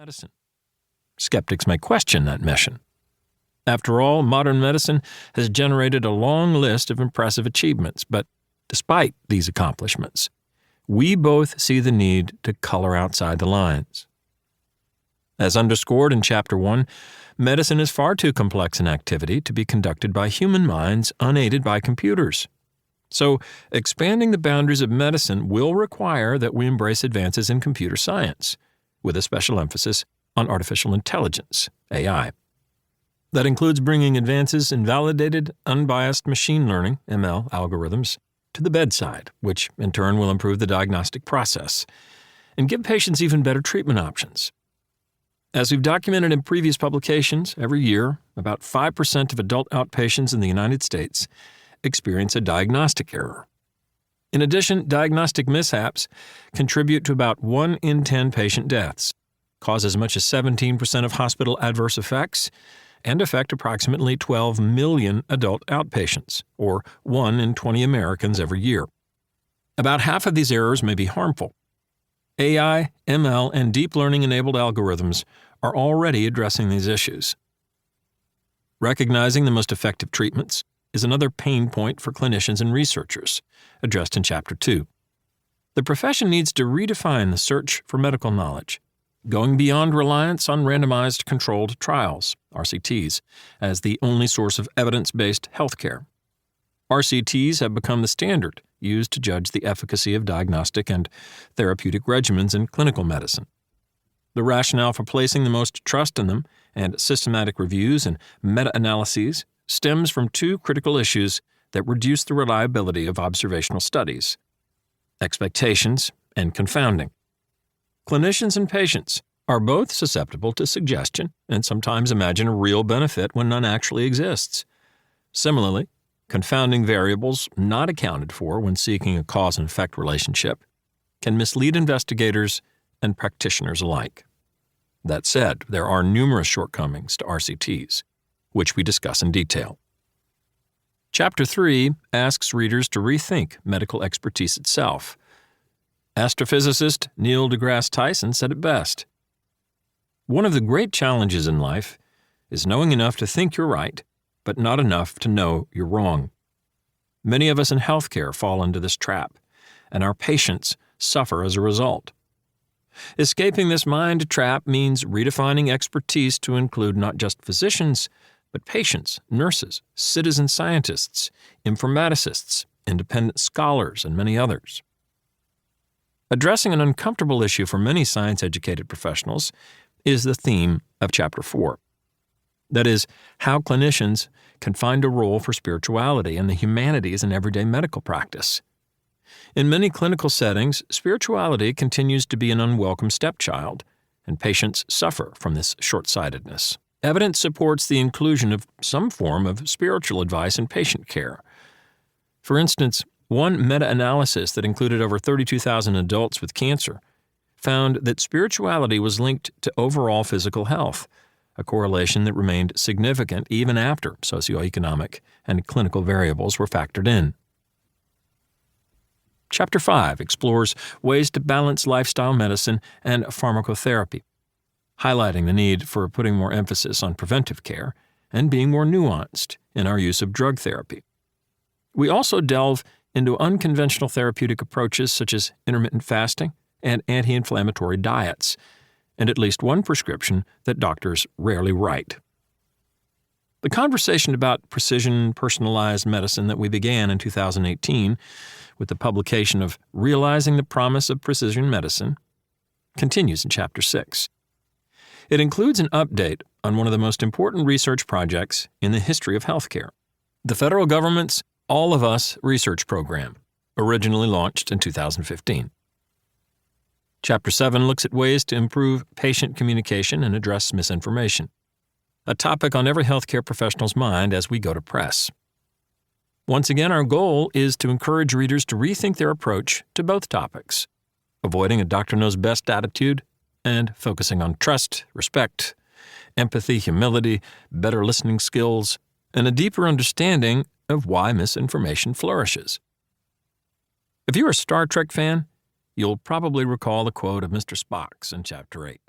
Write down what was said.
medicine. Skeptics may question that mission. After all, modern medicine has generated a long list of impressive achievements, but despite these accomplishments, we both see the need to color outside the lines. As underscored in Chapter 1, medicine is far too complex an activity to be conducted by human minds unaided by computers. So, expanding the boundaries of medicine will require that we embrace advances in computer science, with a special emphasis on artificial intelligence, AI. That includes bringing advances in validated, unbiased machine learning, ML, algorithms to the bedside, which in turn will improve the diagnostic process and give patients even better treatment options. As we've documented in previous publications, every year, about 5% of adult outpatients in the United States experience a diagnostic error. In addition, diagnostic mishaps contribute to about 1 in 10 patient deaths, cause as much as 17% of hospital adverse effects, and affect approximately 12 million adult outpatients, or 1 in 20 Americans every year. About half of these errors may be harmful. AI, ML, and deep learning-enabled algorithms are already addressing these issues. Recognizing the most effective treatments is another pain point for clinicians and researchers, addressed in Chapter 2. The profession needs to redefine the search for medical knowledge, going beyond reliance on randomized controlled trials, RCTs, as the only source of evidence-based healthcare. RCTs have become the standard used to judge the efficacy of diagnostic and therapeutic regimens in clinical medicine. The rationale for placing the most trust in them and systematic reviews and meta-analyses stems from 2 critical issues that reduce the reliability of observational studies: expectations and confounding. Clinicians and patients are both susceptible to suggestion and sometimes imagine a real benefit when none actually exists. Similarly, confounding variables not accounted for when seeking a cause and effect relationship can mislead investigators and practitioners alike. That said, there are numerous shortcomings to RCTs, which we discuss in detail. Chapter 3 asks readers to rethink medical expertise itself. Astrophysicist Neil deGrasse Tyson said it best. One of the great challenges in life is knowing enough to think you're right, but not enough to know you're wrong. Many of us in healthcare fall into this trap, and our patients suffer as a result. Escaping this mind trap means redefining expertise to include not just physicians, but patients, nurses, citizen scientists, informaticists, independent scholars, and many others. Addressing an uncomfortable issue for many science-educated professionals is the theme of Chapter 4. That is, how clinicians can find a role for spirituality and the humanities in everyday medical practice. In many clinical settings, spirituality continues to be an unwelcome stepchild, and patients suffer from this short-sightedness. Evidence supports the inclusion of some form of spiritual advice in patient care. For instance, one meta-analysis that included over 32,000 adults with cancer found that spirituality was linked to overall physical health, a correlation that remained significant even after socioeconomic and clinical variables were factored in. Chapter 5 explores ways to balance lifestyle medicine and pharmacotherapy, highlighting the need for putting more emphasis on preventive care and being more nuanced in our use of drug therapy. We also delve into unconventional therapeutic approaches such as intermittent fasting and anti-inflammatory diets, and at least one prescription that doctors rarely write. The conversation about precision personalized medicine that we began in 2018 with the publication of Realizing the Promise of Precision Medicine continues in Chapter 6. It includes an update on one of the most important research projects in the history of healthcare, the federal government's All of Us research program, originally launched in 2015. Chapter 7 looks at ways to improve patient communication and address misinformation, a topic on every healthcare professional's mind as we go to press. Once again, our goal is to encourage readers to rethink their approach to both topics, avoiding a doctor-knows-best attitude and focusing on trust, respect, empathy, humility, better listening skills, and a deeper understanding of why misinformation flourishes. If you're a Star Trek fan, you'll probably recall the quote of Mr. Spock's in Chapter 8.